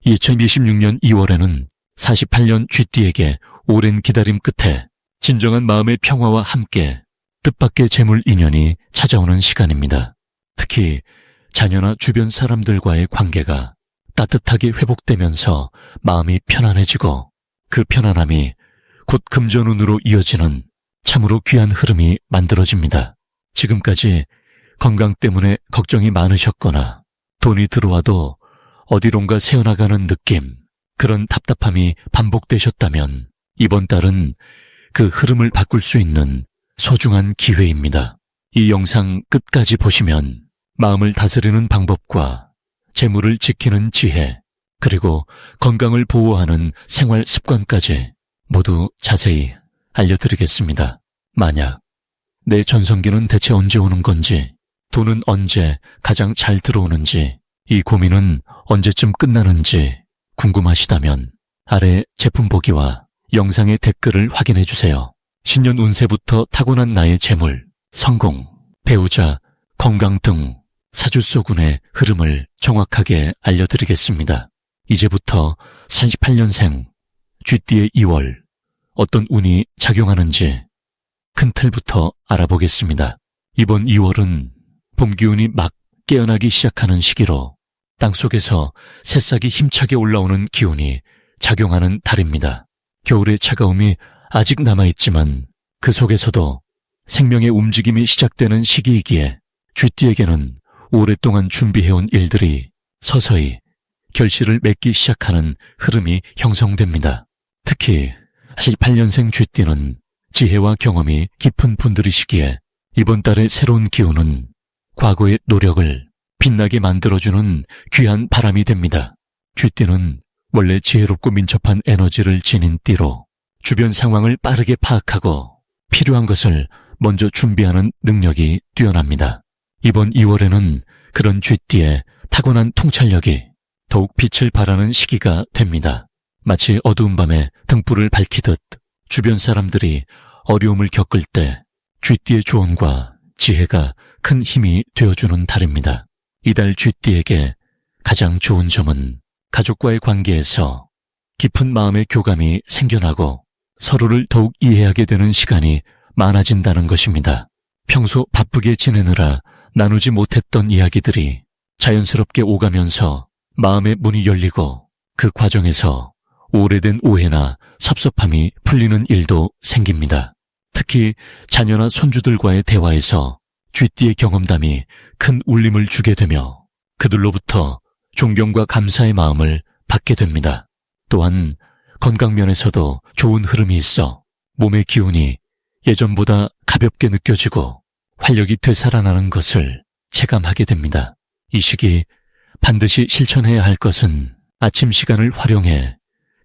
2026년 2월에는 48년 쥐띠에게 오랜 기다림 끝에 진정한 마음의 평화와 함께 뜻밖의 재물 인연이 찾아오는 시간입니다. 특히 자녀나 주변 사람들과의 관계가 따뜻하게 회복되면서 마음이 편안해지고 그 편안함이 곧 금전운으로 이어지는 참으로 귀한 흐름이 만들어집니다. 지금까지 건강 때문에 걱정이 많으셨거나 돈이 들어와도 어디론가 새어나가는 느낌, 그런 답답함이 반복되셨다면 이번 달은 그 흐름을 바꿀 수 있는 소중한 기회입니다. 이 영상 끝까지 보시면 마음을 다스리는 방법과 재물을 지키는 지혜, 그리고 건강을 보호하는 생활 습관까지 모두 자세히 알려드리겠습니다. 만약 내 전성기는 대체 언제 오는 건지, 돈은 언제 가장 잘 들어오는지, 이 고민은 언제쯤 끝나는지 궁금하시다면 아래 제품 보기와 영상의 댓글을 확인해 주세요. 신년 운세부터 타고난 나의 재물, 성공, 배우자, 건강 등 사주소군의 흐름을 정확하게 알려드리겠습니다. 이제부터 48년생 쥐띠의 2월 어떤 운이 작용하는지 큰 틀부터 알아보겠습니다. 이번 2월은 봄 기운이 막 깨어나기 시작하는 시기로 땅속에서 새싹이 힘차게 올라오는 기운이 작용하는 달입니다. 겨울의 차가움이 아직 남아있지만 그 속에서도 생명의 움직임이 시작되는 시기이기에 쥐띠에게는 오랫동안 준비해온 일들이 서서히 결실을 맺기 시작하는 흐름이 형성됩니다. 특히 48년생 쥐띠는 지혜와 경험이 깊은 분들이시기에 이번 달의 새로운 기운은 과거의 노력을 빛나게 만들어주는 귀한 바람이 됩니다. 쥐띠는 원래 지혜롭고 민첩한 에너지를 지닌 띠로 주변 상황을 빠르게 파악하고 필요한 것을 먼저 준비하는 능력이 뛰어납니다. 이번 2월에는 그런 쥐띠의 타고난 통찰력이 더욱 빛을 발하는 시기가 됩니다. 마치 어두운 밤에 등불을 밝히듯 주변 사람들이 어려움을 겪을 때 쥐띠의 조언과 지혜가 큰 힘이 되어주는 달입니다. 이달 쥐띠에게 가장 좋은 점은 가족과의 관계에서 깊은 마음의 교감이 생겨나고 서로를 더욱 이해하게 되는 시간이 많아진다는 것입니다. 평소 바쁘게 지내느라 나누지 못했던 이야기들이 자연스럽게 오가면서 마음의 문이 열리고 그 과정에서 오래된 오해나 섭섭함이 풀리는 일도 생깁니다. 특히 자녀나 손주들과의 대화에서 쥐띠의 경험담이 큰 울림을 주게 되며 그들로부터 존경과 감사의 마음을 받게 됩니다. 또한 건강면에서도 좋은 흐름이 있어 몸의 기운이 예전보다 가볍게 느껴지고 활력이 되살아나는 것을 체감하게 됩니다. 이 시기 반드시 실천해야 할 것은 아침 시간을 활용해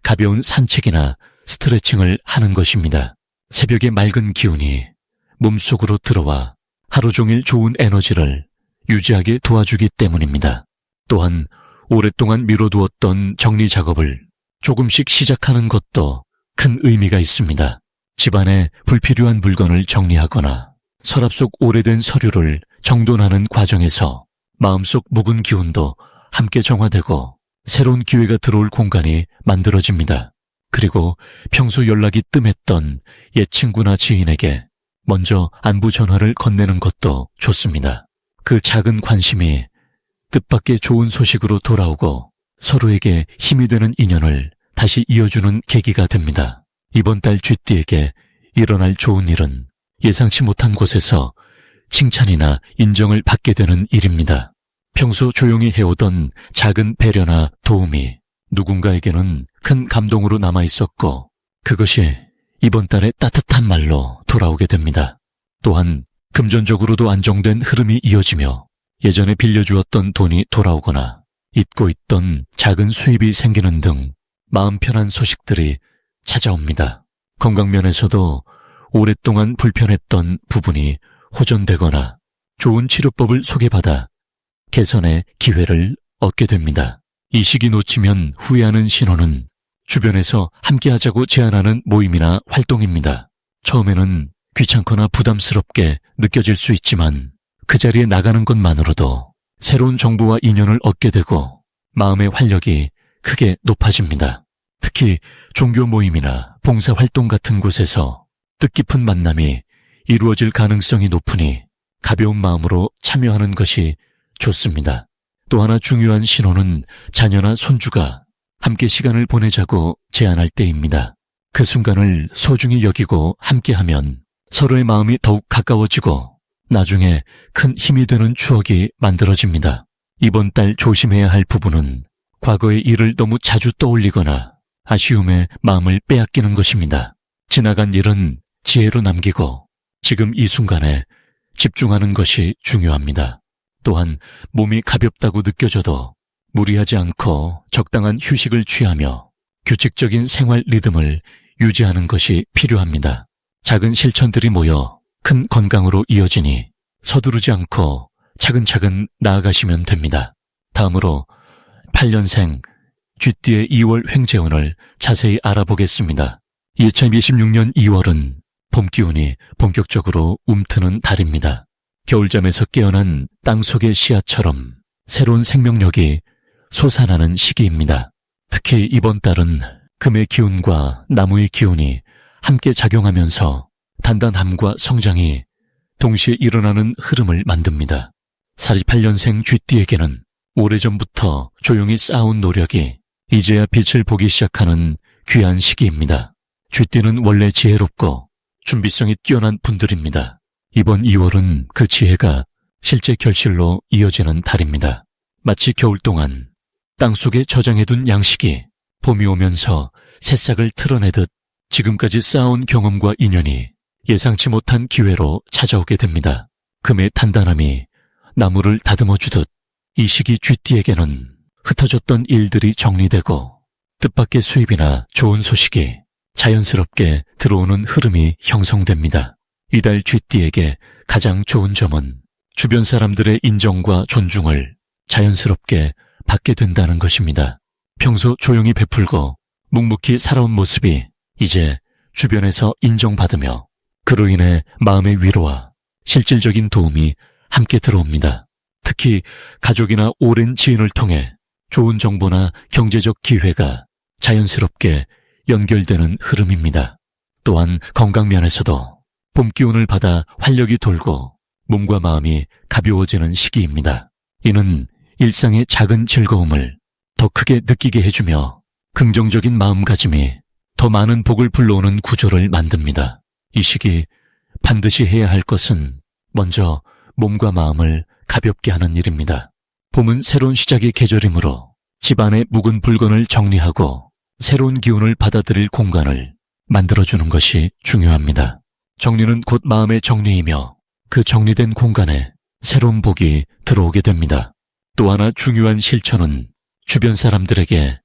가벼운 산책이나 스트레칭을 하는 것입니다. 새벽의 맑은 기운이 몸속으로 들어와 하루 종일 좋은 에너지를 유지하게 도와주기 때문입니다. 또한 오랫동안 미뤄두었던 정리 작업을 조금씩 시작하는 것도 큰 의미가 있습니다. 집안에 불필요한 물건을 정리하거나 서랍 속 오래된 서류를 정돈하는 과정에서 마음속 묵은 기운도 함께 정화되고 새로운 기회가 들어올 공간이 만들어집니다. 그리고 평소 연락이 뜸했던 옛 친구나 지인에게 먼저 안부 전화를 건네는 것도 좋습니다. 그 작은 관심이 뜻밖의 좋은 소식으로 돌아오고 서로에게 힘이 되는 인연을 다시 이어주는 계기가 됩니다. 이번 달 쥐띠에게 일어날 좋은 일은 예상치 못한 곳에서 칭찬이나 인정을 받게 되는 일입니다. 평소 조용히 해오던 작은 배려나 도움이 누군가에게는 큰 감동으로 남아있었고 그것이 이번 달에 따뜻한 말로 돌아오게 됩니다. 또한 금전적으로도 안정된 흐름이 이어지며 예전에 빌려주었던 돈이 돌아오거나 잊고 있던 작은 수입이 생기는 등 마음 편한 소식들이 찾아옵니다. 건강면에서도 오랫동안 불편했던 부분이 호전되거나 좋은 치료법을 소개받아 개선의 기회를 얻게 됩니다. 이 시기 놓치면 후회하는 신호는 주변에서 함께하자고 제안하는 모임이나 활동입니다. 처음에는 귀찮거나 부담스럽게 느껴질 수 있지만 그 자리에 나가는 것만으로도 새로운 정보와 인연을 얻게 되고 마음의 활력이 크게 높아집니다. 특히 종교 모임이나 봉사활동 같은 곳에서 뜻깊은 만남이 이루어질 가능성이 높으니 가벼운 마음으로 참여하는 것이 좋습니다. 또 하나 중요한 신호는 자녀나 손주가 함께 시간을 보내자고 제안할 때입니다. 그 순간을 소중히 여기고 함께하면 서로의 마음이 더욱 가까워지고 나중에 큰 힘이 되는 추억이 만들어집니다. 이번 달 조심해야 할 부분은 과거의 일을 너무 자주 떠올리거나 아쉬움에 마음을 빼앗기는 것입니다. 지나간 일은 지혜로 남기고 지금 이 순간에 집중하는 것이 중요합니다. 또한 몸이 가볍다고 느껴져도 무리하지 않고 적당한 휴식을 취하며 규칙적인 생활 리듬을 유지하는 것이 필요합니다. 작은 실천들이 모여 큰 건강으로 이어지니 서두르지 않고 차근차근 나아가시면 됩니다. 다음으로 8년생 쥐띠의 2월 횡재운을 자세히 알아보겠습니다. 2026년 2월은 봄 기운이 본격적으로 움트는 달입니다. 겨울잠에서 깨어난 땅속의 씨앗처럼 새로운 생명력이 솟아나는 시기입니다. 특히 이번 달은 금의 기운과 나무의 기운이 함께 작용하면서 단단함과 성장이 동시에 일어나는 흐름을 만듭니다. 48년생 쥐띠에게는 오래전부터 조용히 쌓아온 노력이 이제야 빛을 보기 시작하는 귀한 시기입니다. 쥐띠는 원래 지혜롭고 준비성이 뛰어난 분들입니다. 이번 2월은 그 지혜가 실제 결실로 이어지는 달입니다. 마치 겨울 동안 땅속에 저장해둔 양식이 봄이 오면서 새싹을 틀어내듯 지금까지 쌓아온 경험과 인연이 예상치 못한 기회로 찾아오게 됩니다. 금의 단단함이 나무를 다듬어주듯 이 시기 쥐띠에게는 흩어졌던 일들이 정리되고 뜻밖의 수입이나 좋은 소식이 자연스럽게 들어오는 흐름이 형성됩니다. 이달 쥐띠에게 가장 좋은 점은 주변 사람들의 인정과 존중을 자연스럽게 받게 된다는 것입니다. 평소 조용히 베풀고 묵묵히 살아온 모습이 이제 주변에서 인정받으며 그로 인해 마음의 위로와 실질적인 도움이 함께 들어옵니다. 특히 가족이나 오랜 지인을 통해 좋은 정보나 경제적 기회가 자연스럽게 연결되는 흐름입니다. 또한 건강 면에서도 봄 기운을 받아 활력이 돌고 몸과 마음이 가벼워지는 시기입니다. 이는 일상의 작은 즐거움을 더 크게 느끼게 해주며 긍정적인 마음가짐이 더 많은 복을 불러오는 구조를 만듭니다. 이 시기 반드시 해야 할 것은 먼저 몸과 마음을 가볍게 하는 일입니다. 봄은 새로운 시작의 계절이므로 집안의 묵은 물건을 정리하고 새로운 기운을 받아들일 공간을 만들어주는 것이 중요합니다. 정리는 곧 마음의 정리이며 그 정리된 공간에 새로운 복이 들어오게 됩니다. 또 하나 중요한 실천은 주변 사람들에게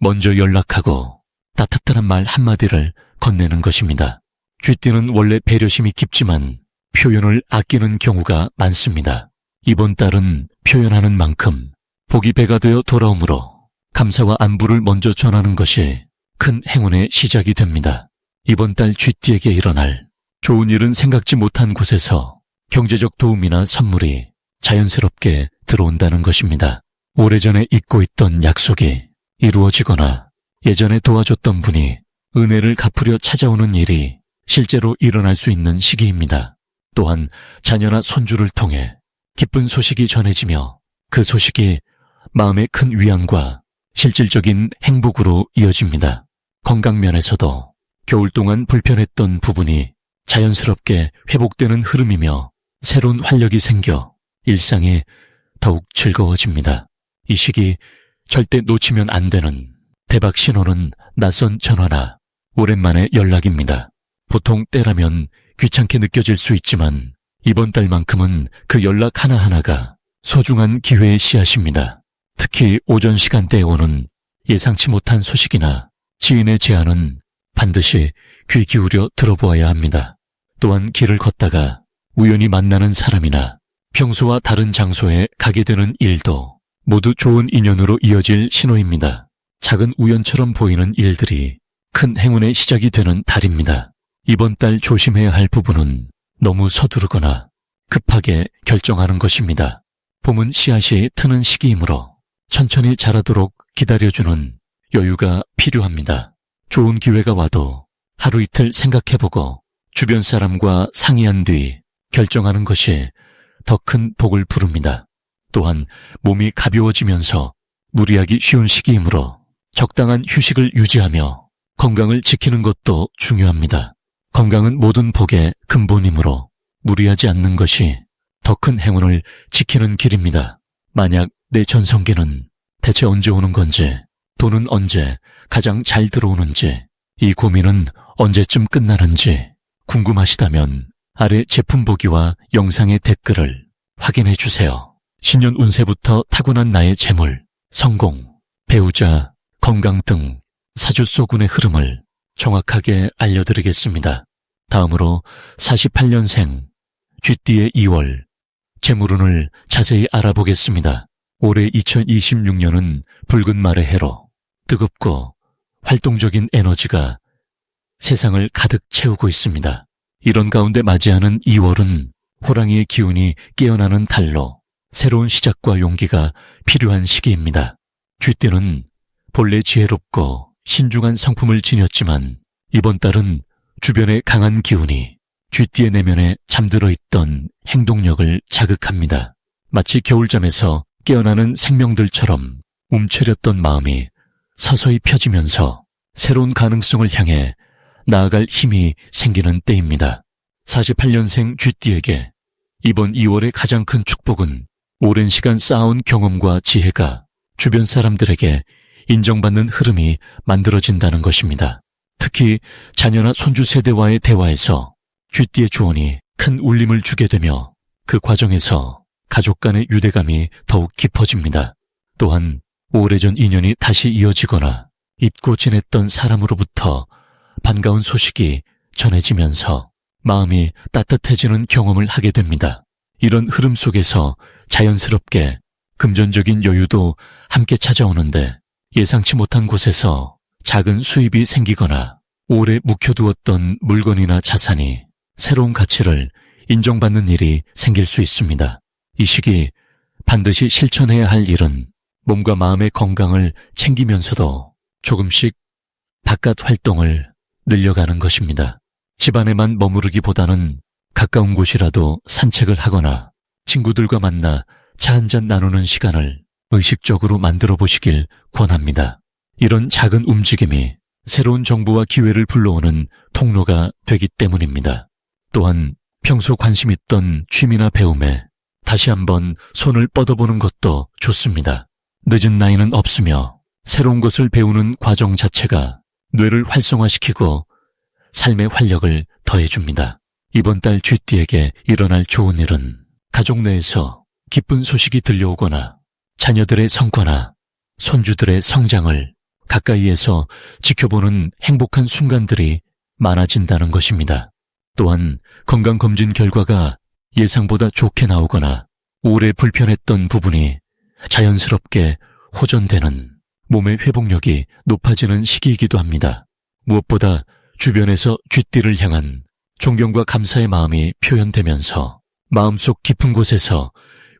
먼저 연락하고 따뜻한 말 한마디를 건네는 것입니다. 쥐띠는 원래 배려심이 깊지만 표현을 아끼는 경우가 많습니다. 이번 달은 표현하는 만큼 복이 배가 되어 돌아오므로 감사와 안부를 먼저 전하는 것이 큰 행운의 시작이 됩니다. 이번 달 쥐띠에게 일어날 좋은 일은 생각지 못한 곳에서 경제적 도움이나 선물이 자연스럽게 들어온다는 것입니다. 오래전에 잊고 있던 약속이 이루어지거나 예전에 도와줬던 분이 은혜를 갚으려 찾아오는 일이 실제로 일어날 수 있는 시기입니다. 또한 자녀나 손주를 통해 기쁜 소식이 전해지며 그 소식이 마음의 큰 위안과 실질적인 행복으로 이어집니다. 건강 면에서도 겨울 동안 불편했던 부분이 자연스럽게 회복되는 흐름이며 새로운 활력이 생겨 일상이 더욱 즐거워집니다. 이 시기 절대 놓치면 안 되는 대박 신호는 낯선 전화나 오랜만의 연락입니다. 보통 때라면 귀찮게 느껴질 수 있지만 이번 달만큼은 그 연락 하나하나가 소중한 기회의 씨앗입니다. 특히 오전 시간대에 오는 예상치 못한 소식이나 지인의 제안은 반드시 귀 기울여 들어보아야 합니다. 또한 길을 걷다가 우연히 만나는 사람이나 평소와 다른 장소에 가게 되는 일도 모두 좋은 인연으로 이어질 신호입니다. 작은 우연처럼 보이는 일들이 큰 행운의 시작이 되는 달입니다. 이번 달 조심해야 할 부분은 너무 서두르거나 급하게 결정하는 것입니다. 봄은 씨앗이 트는 시기이므로 천천히 자라도록 기다려주는 여유가 필요합니다. 좋은 기회가 와도 하루 이틀 생각해보고 주변 사람과 상의한 뒤 결정하는 것이 더 큰 복을 부릅니다. 또한 몸이 가벼워지면서 무리하기 쉬운 시기이므로 적당한 휴식을 유지하며 건강을 지키는 것도 중요합니다. 건강은 모든 복의 근본이므로 무리하지 않는 것이 더 큰 행운을 지키는 길입니다. 만약 내 전성기는 대체 언제 오는 건지, 돈은 언제 가장 잘 들어오는지, 이 고민은 언제쯤 끝나는지 궁금하시다면 아래 제품 보기와 영상의 댓글을 확인해 주세요. 신년 운세부터 타고난 나의 재물, 성공, 배우자, 건강 등 사주소군의 흐름을 정확하게 알려드리겠습니다. 다음으로 48년생 쥐띠의 2월 재물운을 자세히 알아보겠습니다. 올해 2026년은 붉은 말의 해로 뜨겁고 활동적인 에너지가 세상을 가득 채우고 있습니다. 이런 가운데 맞이하는 2월은 호랑이의 기운이 깨어나는 달로 새로운 시작과 용기가 필요한 시기입니다. 쥐띠는 본래 지혜롭고 신중한 성품을 지녔지만 이번 달은 주변의 강한 기운이 쥐띠의 내면에 잠들어 있던 행동력을 자극합니다. 마치 겨울잠에서 깨어나는 생명들처럼 움츠렸던 마음이 서서히 펴지면서 새로운 가능성을 향해 나아갈 힘이 생기는 때입니다. 48년생 쥐띠에게 이번 2월의 가장 큰 축복은 오랜 시간 쌓아온 경험과 지혜가 주변 사람들에게 인정받는 흐름이 만들어진다는 것입니다. 특히 자녀나 손주 세대와의 대화에서 쥐띠의 조언이 큰 울림을 주게 되며 그 과정에서 가족 간의 유대감이 더욱 깊어집니다. 또한 오래전 인연이 다시 이어지거나 잊고 지냈던 사람으로부터 반가운 소식이 전해지면서 마음이 따뜻해지는 경험을 하게 됩니다. 이런 흐름 속에서 자연스럽게 금전적인 여유도 함께 찾아오는데 예상치 못한 곳에서 작은 수입이 생기거나 오래 묵혀두었던 물건이나 자산이 새로운 가치를 인정받는 일이 생길 수 있습니다. 이 시기 반드시 실천해야 할 일은 몸과 마음의 건강을 챙기면서도 조금씩 바깥 활동을 늘려가는 것입니다. 집안에만 머무르기보다는 가까운 곳이라도 산책을 하거나 친구들과 만나 차 한잔 나누는 시간을 의식적으로 만들어 보시길 권합니다. 이런 작은 움직임이 새로운 정보와 기회를 불러오는 통로가 되기 때문입니다. 또한 평소 관심 있던 취미나 배움에 다시 한번 손을 뻗어보는 것도 좋습니다. 늦은 나이는 없으며 새로운 것을 배우는 과정 자체가 뇌를 활성화시키고 삶의 활력을 더해줍니다. 이번 달 쥐띠에게 일어날 좋은 일은 가족 내에서 기쁜 소식이 들려오거나 자녀들의 성과나 손주들의 성장을 가까이에서 지켜보는 행복한 순간들이 많아진다는 것입니다. 또한 건강검진 결과가 예상보다 좋게 나오거나 오래 불편했던 부분이 자연스럽게 호전되는 몸의 회복력이 높아지는 시기이기도 합니다. 무엇보다 주변에서 쥐띠를 향한 존경과 감사의 마음이 표현되면서 마음속 깊은 곳에서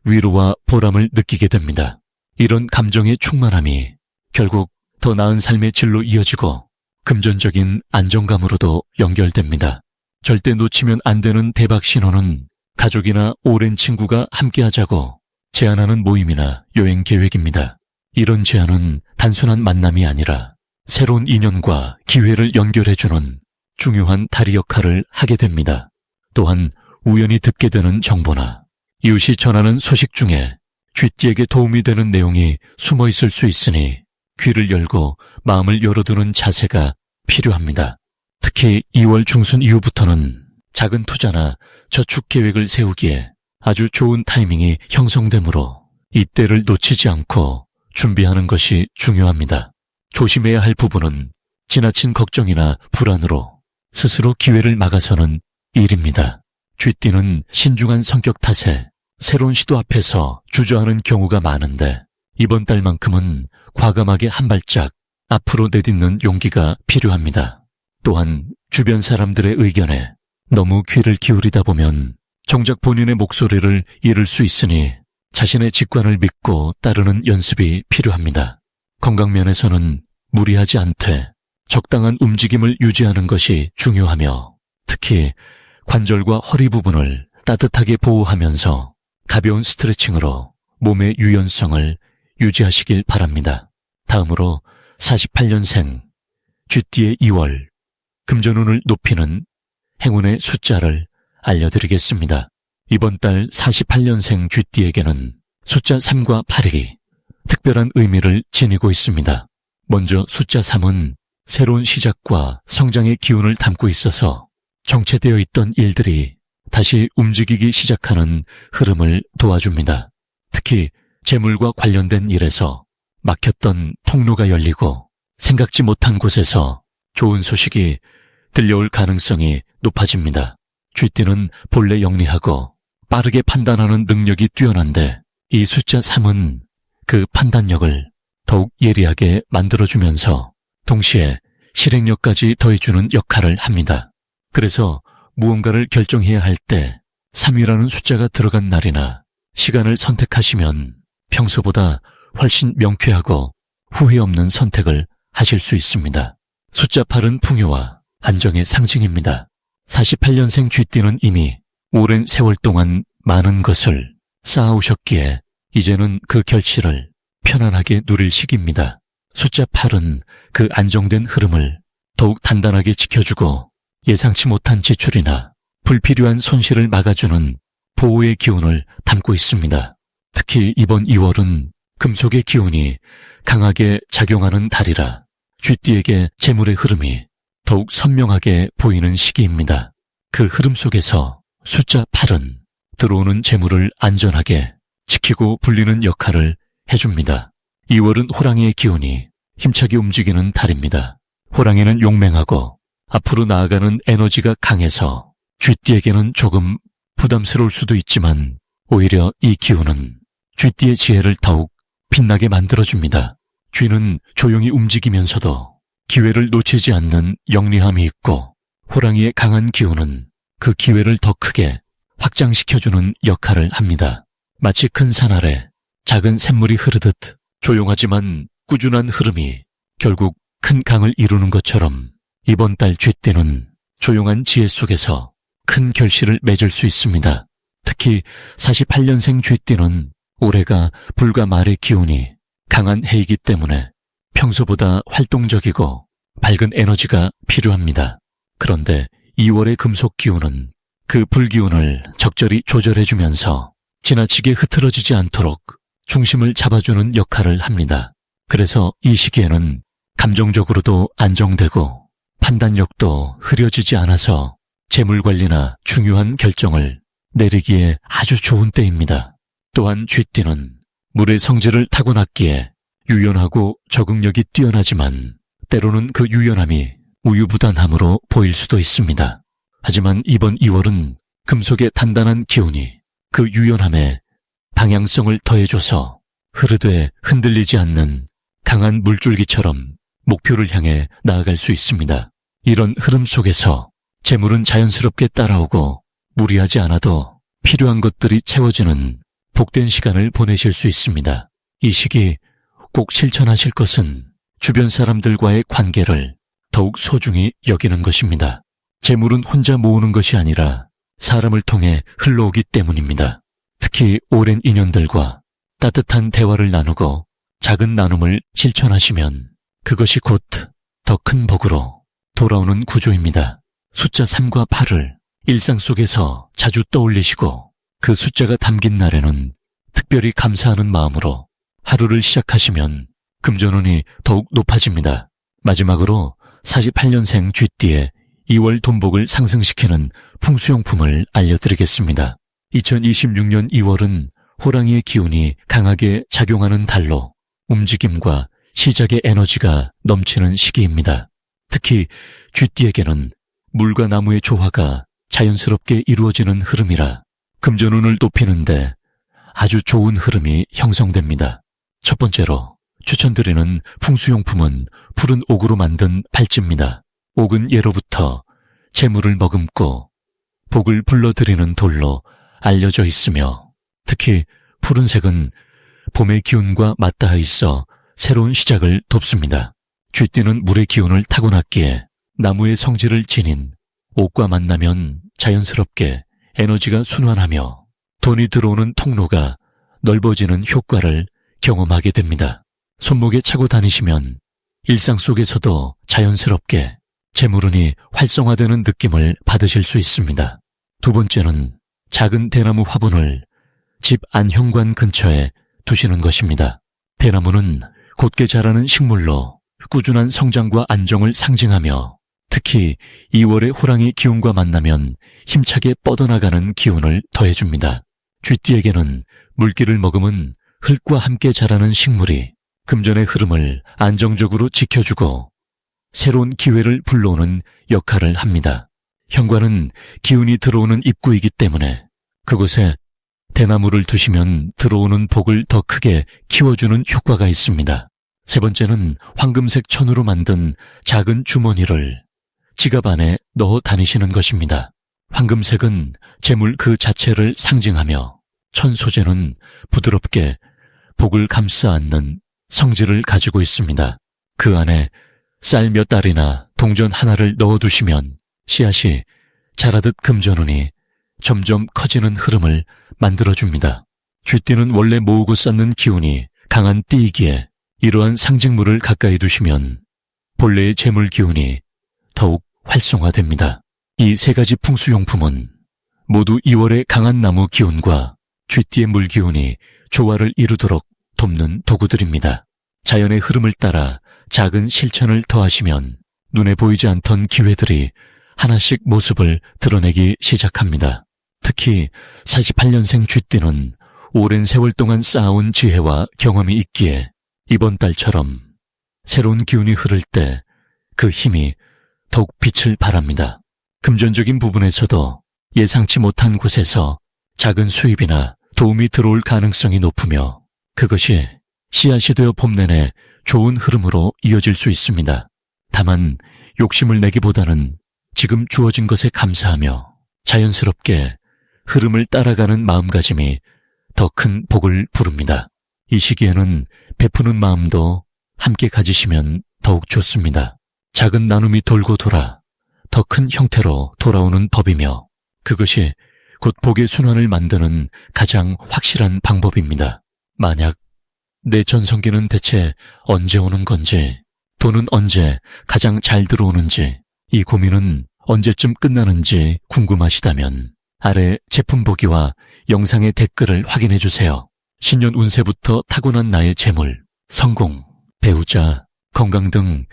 위로와 보람을 느끼게 됩니다. 이런 감정의 충만함이 결국 더 나은 삶의 질로 이어지고 금전적인 안정감으로도 연결됩니다. 절대 놓치면 안 되는 대박 신호는 가족이나 오랜 친구가 함께하자고 제안하는 모임이나 여행 계획입니다. 이런 제안은 단순한 만남이 아니라 새로운 인연과 기회를 연결해주는 중요한 다리 역할을 하게 됩니다. 또한 우연히 듣게 되는 정보나 이웃이 전하는 소식 중에 쥐띠에게 도움이 되는 내용이 숨어 있을 수 있으니 귀를 열고 마음을 열어두는 자세가 필요합니다. 특히 2월 중순 이후부터는 작은 투자나 저축 계획을 세우기에 아주 좋은 타이밍이 형성되므로 이때를 놓치지 않고 준비하는 것이 중요합니다. 조심해야 할 부분은 지나친 걱정이나 불안으로 스스로 기회를 막아서는 일입니다. 쥐띠는 신중한 성격 탓에 새로운 시도 앞에서 주저하는 경우가 많은데 이번 달만큼은 과감하게 한 발짝 앞으로 내딛는 용기가 필요합니다. 또한 주변 사람들의 의견에 너무 귀를 기울이다 보면 정작 본인의 목소리를 잃을 수 있으니 자신의 직관을 믿고 따르는 연습이 필요합니다. 건강 면에서는 무리하지 않되 적당한 움직임을 유지하는 것이 중요하며 특히 관절과 허리 부분을 따뜻하게 보호하면서 가벼운 스트레칭으로 몸의 유연성을 유지하시길 바랍니다. 다음으로 48년생 쥐띠의 2월 금전운을 높이는 행운의 숫자를 알려드리겠습니다. 이번 달 48년생 쥐띠에게는 숫자 3과 8이 특별한 의미를 지니고 있습니다. 먼저 숫자 3은 새로운 시작과 성장의 기운을 담고 있어서 정체되어 있던 일들이 다시 움직이기 시작하는 흐름을 도와줍니다. 특히 재물과 관련된 일에서 막혔던 통로가 열리고 생각지 못한 곳에서 좋은 소식이 들려올 가능성이 높아집니다. 쥐띠는 본래 영리하고 빠르게 판단하는 능력이 뛰어난데 이 숫자 3은 그 판단력을 더욱 예리하게 만들어주면서 동시에 실행력까지 더해주는 역할을 합니다. 그래서 무언가를 결정해야 할 때 3이라는 숫자가 들어간 날이나 시간을 선택하시면 평소보다 훨씬 명쾌하고 후회 없는 선택을 하실 수 있습니다. 숫자 8은 풍요와 안정의 상징입니다. 48년생 쥐띠는 이미 오랜 세월 동안 많은 것을 쌓아오셨기에 이제는 그 결실을 편안하게 누릴 시기입니다. 숫자 8은 그 안정된 흐름을 더욱 단단하게 지켜주고 예상치 못한 지출이나 불필요한 손실을 막아주는 보호의 기운을 담고 있습니다. 특히 이번 2월은 금속의 기운이 강하게 작용하는 달이라 쥐띠에게 재물의 흐름이 더욱 선명하게 보이는 시기입니다. 그 흐름 속에서 숫자 8은 들어오는 재물을 안전하게 지키고 불리는 역할을 해줍니다. 2월은 호랑이의 기운이 힘차게 움직이는 달입니다. 호랑이는 용맹하고 앞으로 나아가는 에너지가 강해서 쥐띠에게는 조금 부담스러울 수도 있지만 오히려 이 기운은 쥐띠의 지혜를 더욱 빛나게 만들어줍니다. 쥐는 조용히 움직이면서도 기회를 놓치지 않는 영리함이 있고 호랑이의 강한 기운은 그 기회를 더 크게 확장시켜주는 역할을 합니다. 마치 큰 산 아래 작은 샘물이 흐르듯 조용하지만 꾸준한 흐름이 결국 큰 강을 이루는 것처럼 이번 달 쥐띠는 조용한 지혜 속에서 큰 결실을 맺을 수 있습니다. 특히 48년생 쥐띠는 올해가 불과 말의 기운이 강한 해이기 때문에 평소보다 활동적이고 밝은 에너지가 필요합니다. 그런데 2월의 금속 기운은 그 불기운을 적절히 조절해주면서 지나치게 흐트러지지 않도록 중심을 잡아주는 역할을 합니다. 그래서 이 시기에는 감정적으로도 안정되고 판단력도 흐려지지 않아서 재물관리나 중요한 결정을 내리기에 아주 좋은 때입니다. 또한 쥐띠는 물의 성질을 타고났기에 유연하고 적응력이 뛰어나지만 때로는 그 유연함이 우유부단함으로 보일 수도 있습니다. 하지만 이번 2월은 금속의 단단한 기운이 그 유연함에 방향성을 더해줘서 흐르되 흔들리지 않는 강한 물줄기처럼 목표를 향해 나아갈 수 있습니다. 이런 흐름 속에서 재물은 자연스럽게 따라오고 무리하지 않아도 필요한 것들이 채워지는 복된 시간을 보내실 수 있습니다. 이 시기 꼭 실천하실 것은 주변 사람들과의 관계를 더욱 소중히 여기는 것입니다. 재물은 혼자 모으는 것이 아니라 사람을 통해 흘러오기 때문입니다. 특히 오랜 인연들과 따뜻한 대화를 나누고 작은 나눔을 실천하시면 그것이 곧 더 큰 복으로 돌아오는 구조입니다. 숫자 3과 8을 일상 속에서 자주 떠올리시고 그 숫자가 담긴 날에는 특별히 감사하는 마음으로 하루를 시작하시면 금전운이 더욱 높아집니다. 마지막으로 48년생 쥐띠의 2월 돈복을 상승시키는 풍수용품을 알려드리겠습니다. 2026년 2월은 호랑이의 기운이 강하게 작용하는 달로 움직임과 시작의 에너지가 넘치는 시기입니다. 특히 쥐띠에게는 물과 나무의 조화가 자연스럽게 이루어지는 흐름이라 금전운을 높이는데 아주 좋은 흐름이 형성됩니다. 첫 번째로 추천드리는 풍수용품은 푸른 옥으로 만든 팔찌입니다. 옥은 예로부터 재물을 머금고 복을 불러들이는 돌로 알려져 있으며 특히 푸른색은 봄의 기운과 맞닿아 있어 새로운 시작을 돕습니다. 쥐띠는 물의 기운을 타고났기에 나무의 성질을 지닌 옥과 만나면 자연스럽게 에너지가 순환하며 돈이 들어오는 통로가 넓어지는 효과를 경험하게 됩니다. 손목에 차고 다니시면 일상 속에서도 자연스럽게 재물운이 활성화되는 느낌을 받으실 수 있습니다. 두 번째는 작은 대나무 화분을 집 안현관 근처에 두시는 것입니다. 대나무는 곧게 자라는 식물로 꾸준한 성장과 안정을 상징하며 특히 2월의 호랑이 기운과 만나면 힘차게 뻗어나가는 기운을 더해줍니다. 쥐띠에게는 물기를 머금은 흙과 함께 자라는 식물이 금전의 흐름을 안정적으로 지켜주고 새로운 기회를 불러오는 역할을 합니다. 현관은 기운이 들어오는 입구이기 때문에 그곳에 대나무를 두시면 들어오는 복을 더 크게 키워주는 효과가 있습니다. 세 번째는 황금색 천으로 만든 작은 주머니를 지갑 안에 넣어 다니시는 것입니다. 황금색은 재물 그 자체를 상징하며 천 소재는 부드럽게 복을 감싸 안는 성질을 가지고 있습니다. 그 안에 쌀 몇 알이나 동전 하나를 넣어두시면 씨앗이 자라듯 금전운이 점점 커지는 흐름을 만들어줍니다. 쥐띠는 원래 모으고 쌓는 기운이 강한 띠이기에 이러한 상징물을 가까이 두시면 본래의 재물 기운이 더욱 활성화됩니다. 이 세 가지 풍수용품은 모두 2월의 강한 나무 기운과 쥐띠의 물 기운이 조화를 이루도록 돕는 도구들입니다. 자연의 흐름을 따라 작은 실천을 더하시면 눈에 보이지 않던 기회들이 하나씩 모습을 드러내기 시작합니다. 특히 48년생 쥐띠는 오랜 세월 동안 쌓아온 지혜와 경험이 있기에 이번 달처럼 새로운 기운이 흐를 때 그 힘이 더욱 빛을 발합니다. 금전적인 부분에서도 예상치 못한 곳에서 작은 수입이나 도움이 들어올 가능성이 높으며 그것이 씨앗이 되어 봄 내내 좋은 흐름으로 이어질 수 있습니다. 다만 욕심을 내기보다는 지금 주어진 것에 감사하며 자연스럽게 흐름을 따라가는 마음가짐이 더 큰 복을 부릅니다. 이 시기에는 베푸는 마음도 함께 가지시면 더욱 좋습니다. 작은 나눔이 돌고 돌아 더 큰 형태로 돌아오는 법이며 그것이 곧 복의 순환을 만드는 가장 확실한 방법입니다. 만약 내 전성기는 대체 언제 오는 건지, 돈은 언제 가장 잘 들어오는지, 이 고민은 언제쯤 끝나는지 궁금하시다면 아래 제품 보기와 영상의 댓글을 확인해 주세요. 신년 운세부터 타고난 나의 재물, 성공, 배우자, 건강 등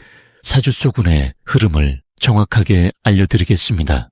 사주 속 운의 흐름을 정확하게 알려드리겠습니다.